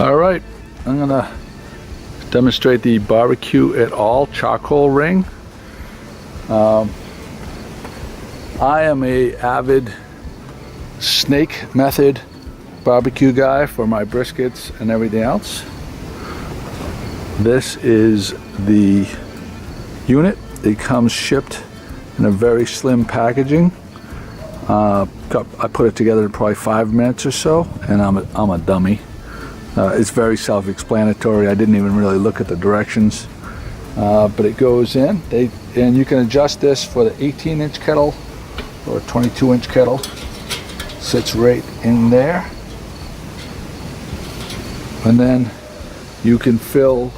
All right, I'm gonna demonstrate the BBQitALL charcoal ring. I am a avid snake method barbecue guy for my briskets and everything else. This is the unit. It comes shipped in a very slim packaging. I put it together in probably 5 minutes or so, and I'm a dummy. It's very self-explanatory. I didn't even really look at the directions, but it goes in. And you can adjust this for the 18-inch kettle or a 22-inch kettle. Sits right in there, and then you can fill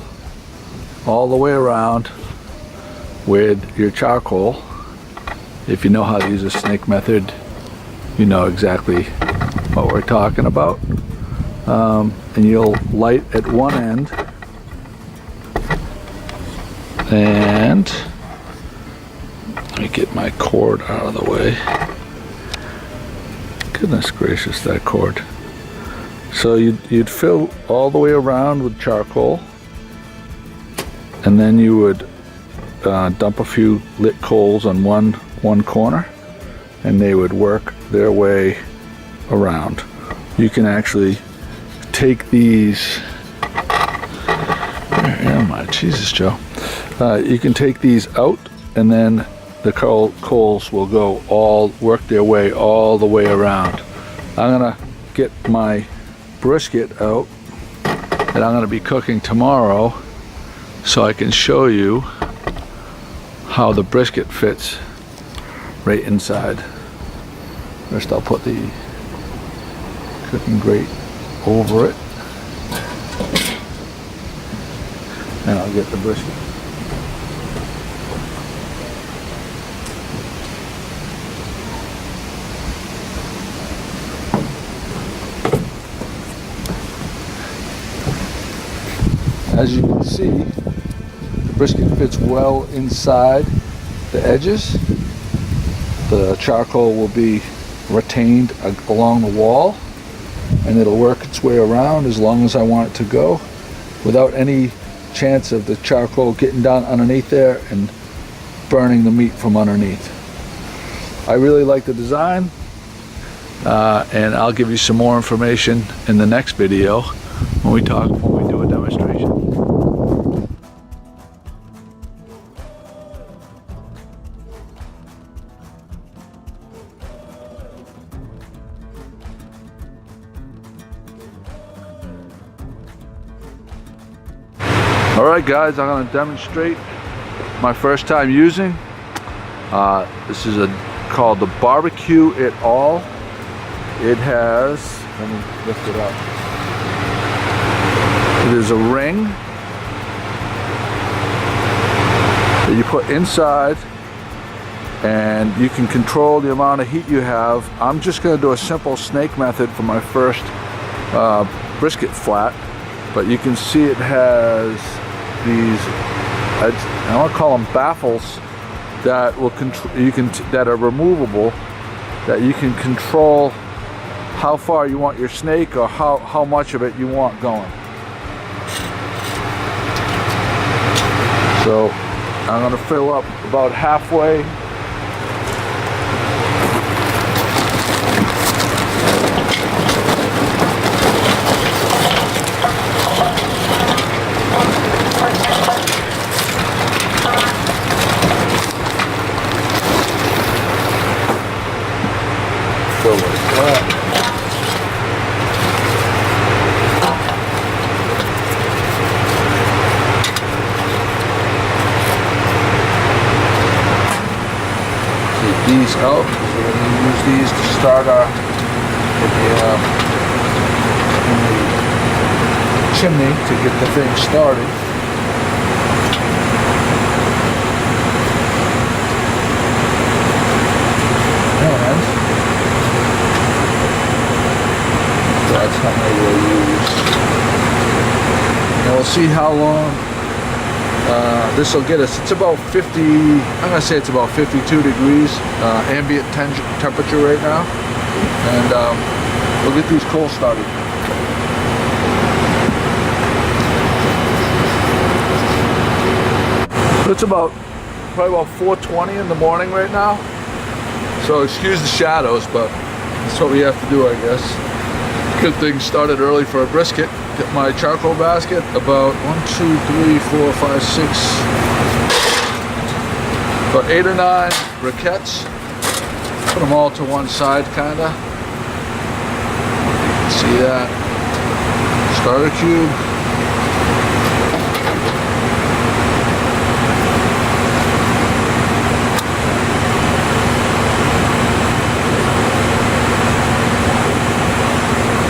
all the way around with your charcoal. If you know how to use a snake method, you know exactly what we're talking about. And you'll light at one end, and let me get my cord out of the way. Goodness gracious, that cord. So you'd fill all the way around with charcoal, and then you would dump a few lit coals on one corner, and they would work their way around. You can actually take these, where am I? Jesus, Joe. You can take these out, and then the coals will work their way all the way around. I'm gonna get my brisket out that I'm gonna be cooking tomorrow, so I can show you how the brisket fits right inside. First I'll put the cooking grate over it, and I'll get the brisket. As you can see, the brisket fits well inside the edges. The charcoal will be retained along the wall, and it'll work its way around as long as I want it to go, without any chance of the charcoal getting down underneath there and burning the meat from underneath. I really like the design, and I'll give you some more information in the next video when we do a demonstration. Alright guys, I'm going to demonstrate my first time using. This is called the BBQitALL. It has, let me lift it up. It is a ring that you put inside, and you can control the amount of heat you have. I'm just going to do a simple snake method for my first brisket flat, but you can see it has these, I want to call them baffles, that will that are removable, that you can control how far you want your snake, or how much of it you want going. So I'm going to fill up about halfway. Fill like that. These out. We're going to use these to start our chimney to get the thing started. And that's how many we'll use. And we'll see how long this will get us. It's about 50, I'm going to say it's about 52 degrees ambient temperature right now. And we'll get these coals started. It's probably about 4:20 in the morning right now. So excuse the shadows, but that's what we have to do, I guess. Good thing started early for a brisket. Get my charcoal basket, about 1, 2, 3, 4, 5, 6, about 8 or 9 briquettes. Put them all to one side, kinda. See that? Starter cube.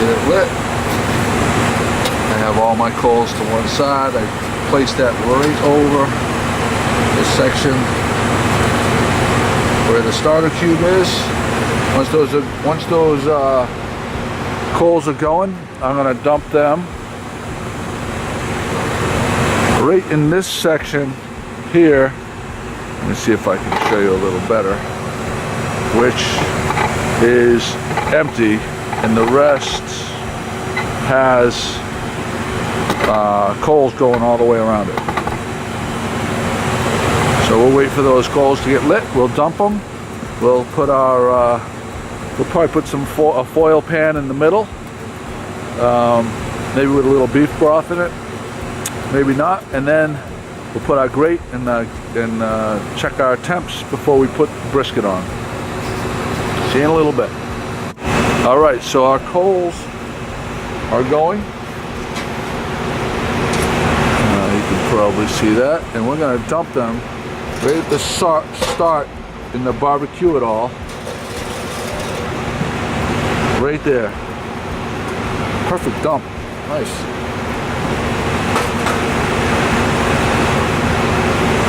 Get it lit. I have all my coals to one side. I place that right over this section where the starter cube is. Once those coals are going, I'm gonna dump them right in this section here. Let me see if I can show you a little better, which is empty, and the rest has coals going all the way around it. So we'll wait for those coals to get lit. We'll dump them. We'll put we'll probably put a foil pan in the middle, maybe with a little beef broth in it, maybe not, and then we'll put our grate and check our temps before we put the brisket on. See you in a little bit. All right, so our coals are going. You can probably see that, and we're gonna dump them right at the start in the BBQitALL. Right there. Perfect dump. Nice.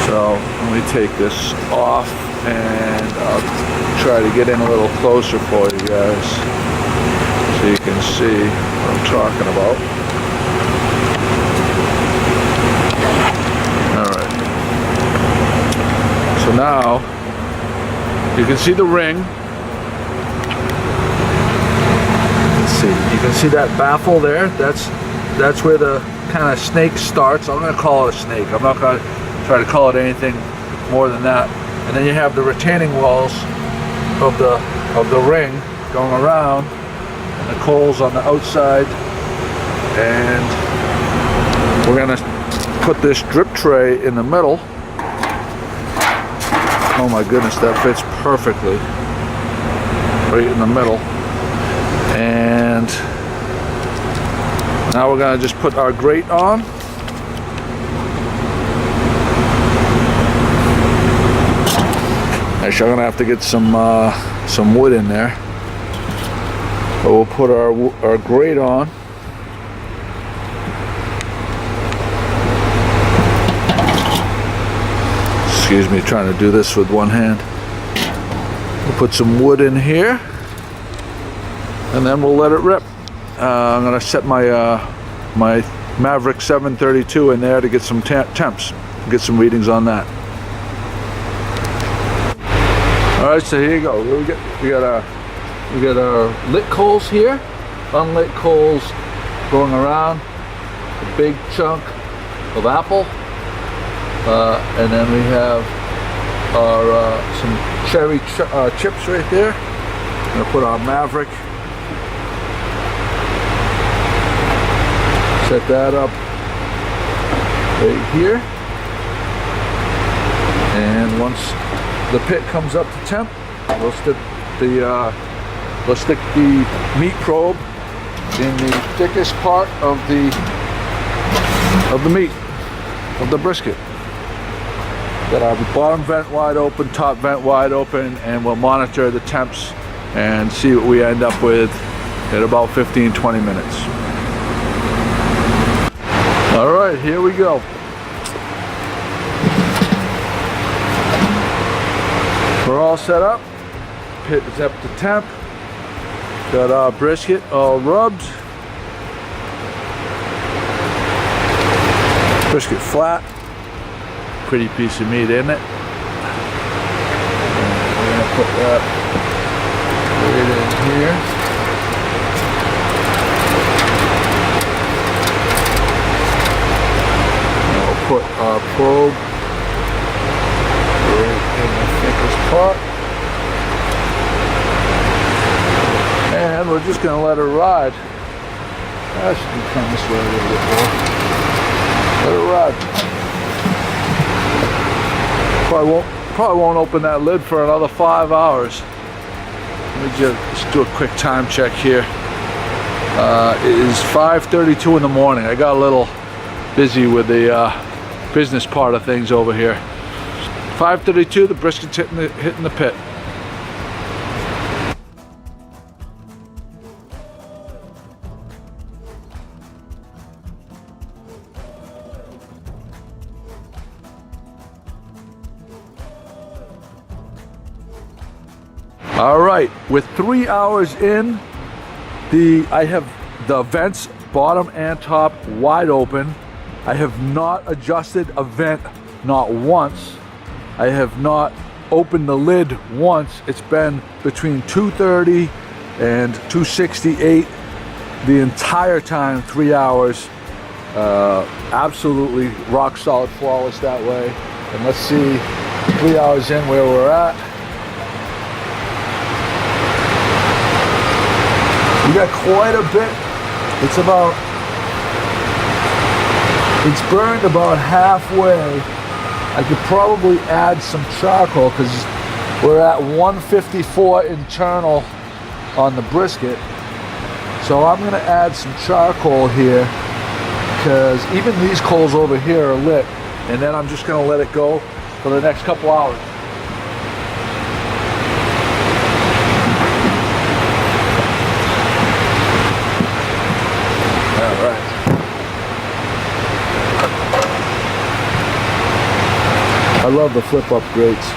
So let me take this off and I'll try to get in a little closer for you guys so you can see what I'm talking about. Alright. So now you can see the ring. You can see that baffle there. That's where the kind of snake starts. I'm going to call it a snake. I'm not going to try to call it anything more than that. And then you have the retaining walls of the ring going around, and the coals on the outside. And we're going to put this drip tray in the middle. Oh my goodness, that fits perfectly right in the middle. And now we're going to just put our grate on. Actually, I'm going to have to get some wood in there. But we'll put our grate on. Excuse me, trying to do this with one hand. We'll put some wood in here, and then we'll let it rip. I'm gonna set my my Maverick 732 in there to get some temps, get some readings on that. All right, so here you go. We got our lit coals here, unlit coals going around, a big chunk of apple, and then we have our some cherry chips right there. I'm gonna put our Maverick. Set that up right here, and once the pit comes up to temp, we'll stick the meat probe in the thickest part of the meat of the brisket. Got our bottom vent wide open, top vent wide open, and we'll monitor the temps and see what we end up with in about 15-20 minutes. All right, here we go. We're all set up. Pit is up to temp. Got our brisket all rubbed. Brisket flat. Pretty piece of meat in it. And we're gonna put that right in here. Put our probe we're just gonna let her ride. I should come this way a little bit more. Let her ride. Probably won't open that lid for another 5 hours. Let me just do a quick time check here. It is 5:32 in the morning. I got a little busy with the business part of things over here. 5:32, the brisket's hitting the pit. All right, with 3 hours in, I have the vents bottom and top wide open. I have not adjusted a vent, not once. I have not opened the lid once. It's been between 230 and 268 the entire time, 3 hours. Absolutely rock solid, flawless that way. And let's see 3 hours in where we're at. We got quite a bit. It's burned about halfway. I could probably add some charcoal because we're at 154 internal on the brisket. So I'm gonna add some charcoal here because even these coals over here are lit, and then I'm just gonna let it go for the next couple hours. I love the flip-up grates.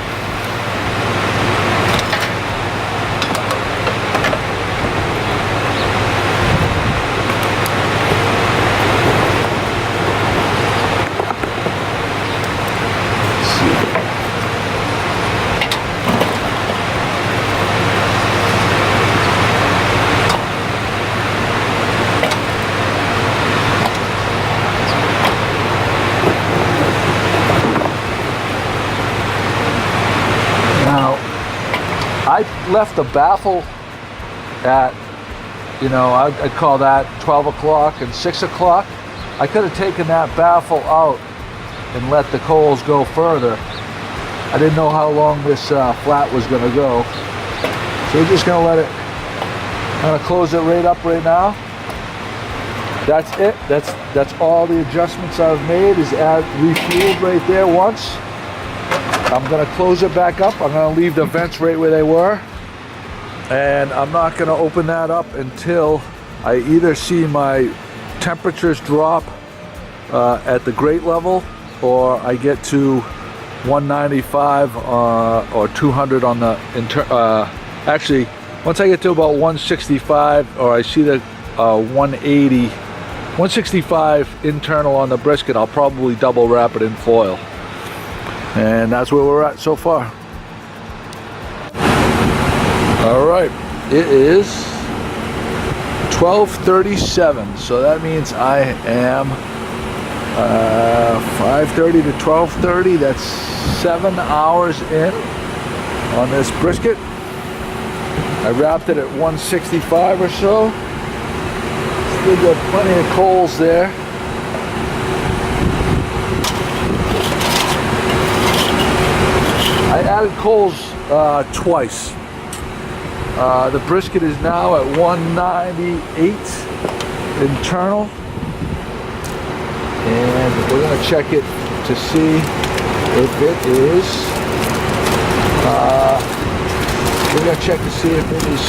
I left the baffle at, I'd call that 12 o'clock and 6 o'clock. I could have taken that baffle out and let the coals go further. I didn't know how long this flat was going to go. So we're just going to let it, I'm going to close it right up right now. That's it. That's all the adjustments I've made is refueled right there once. I'm going to close it back up. I'm going to leave the vents right where they were. And I'm not going to open that up until I either see my temperatures drop at the grate level, or I get to 195 or 200 on the actually, once I get to about 165, or I see the 180, 165 internal on the brisket, I'll probably double wrap it in foil. And that's where we're at so far. All right, it is 12:37, so that means I am 5:30 to 12:30. That's 7 hours in on this brisket. I wrapped it at 165 or so. Still got plenty of coals there. I added coals twice. The brisket is now at 198 internal, and we're going to check it to see if it is. We're going to check to see if it is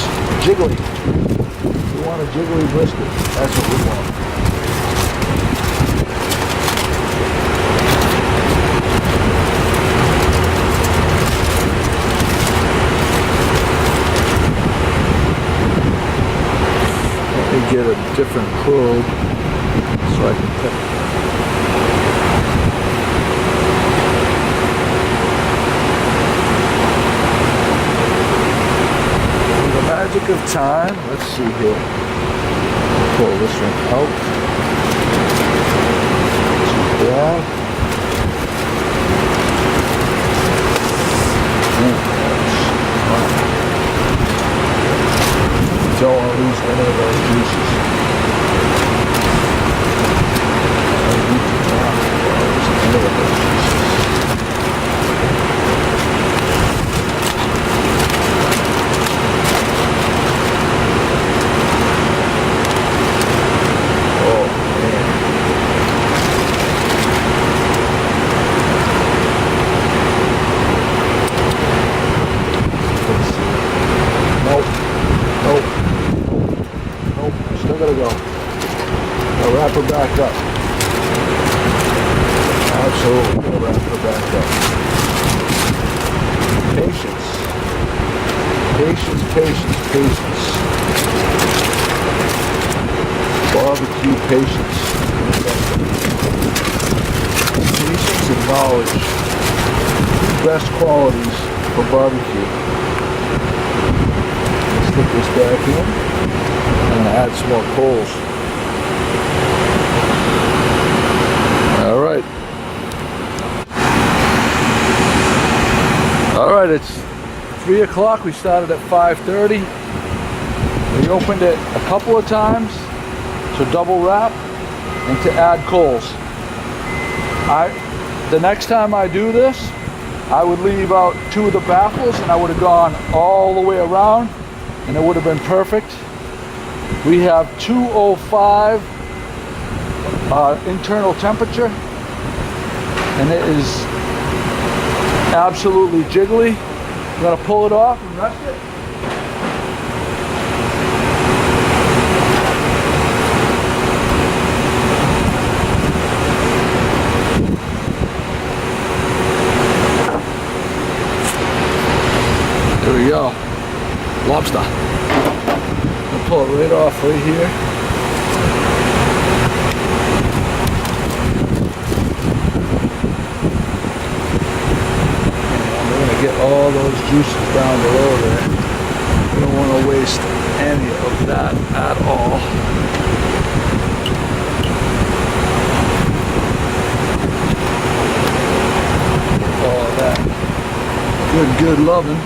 jiggly. We want a jiggly brisket. That's what we want. Get a different probe so I can pick. With the magic of time, let's see here. Pull this one out. Grab. Don't want to lose that. wrap her back up. Absolutely gonna wrap her back up. Patience. Patience, patience, patience. Barbecue patience. Patience and knowledge. Best qualities for barbecue. Let's stick this back in and add some more coals. All right. All right, it's 3 o'clock. We started at 5:30. We opened it a couple of times to double wrap and to add coals. The next time I do this, I would leave out 2 of the baffles and I would have gone all the way around and it would have been perfect. We have 205 internal temperature and it is absolutely jiggly. I'm gonna pull it off and rest it. There we go. Lobster. I'll pull it right off right here. And we're gonna get all those juices down below there. We don't want to waste any of that at all. All of that good loving.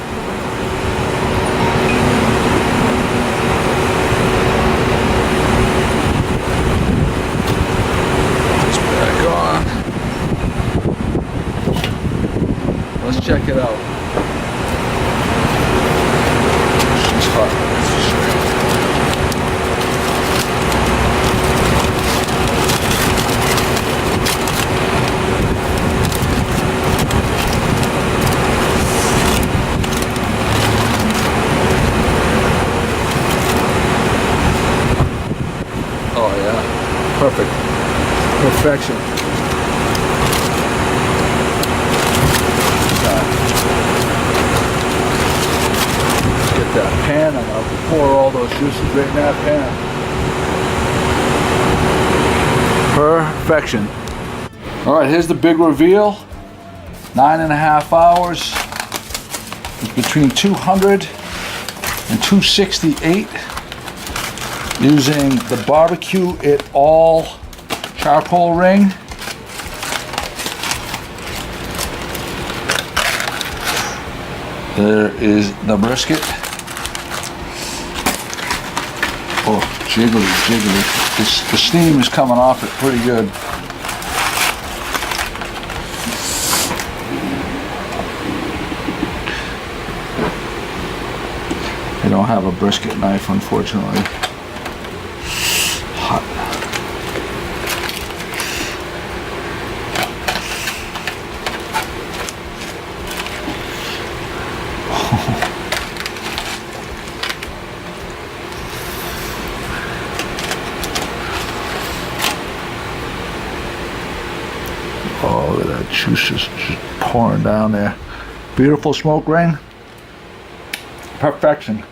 Let's check it out. She's hot, that's for sure. Oh yeah, perfect. Perfection. That pan and I'll pour all those juices right in that pan. Perfection. All right, here's the big reveal. 9.5 hours. It's between 200 and 268 using the BBQitALL charcoal ring. There is the brisket. Oh, jiggly, jiggly. The steam is coming off it pretty good. I don't have a brisket knife, unfortunately. Hot. Oh, look at that juice just pouring down there. Beautiful smoke ring. Perfection.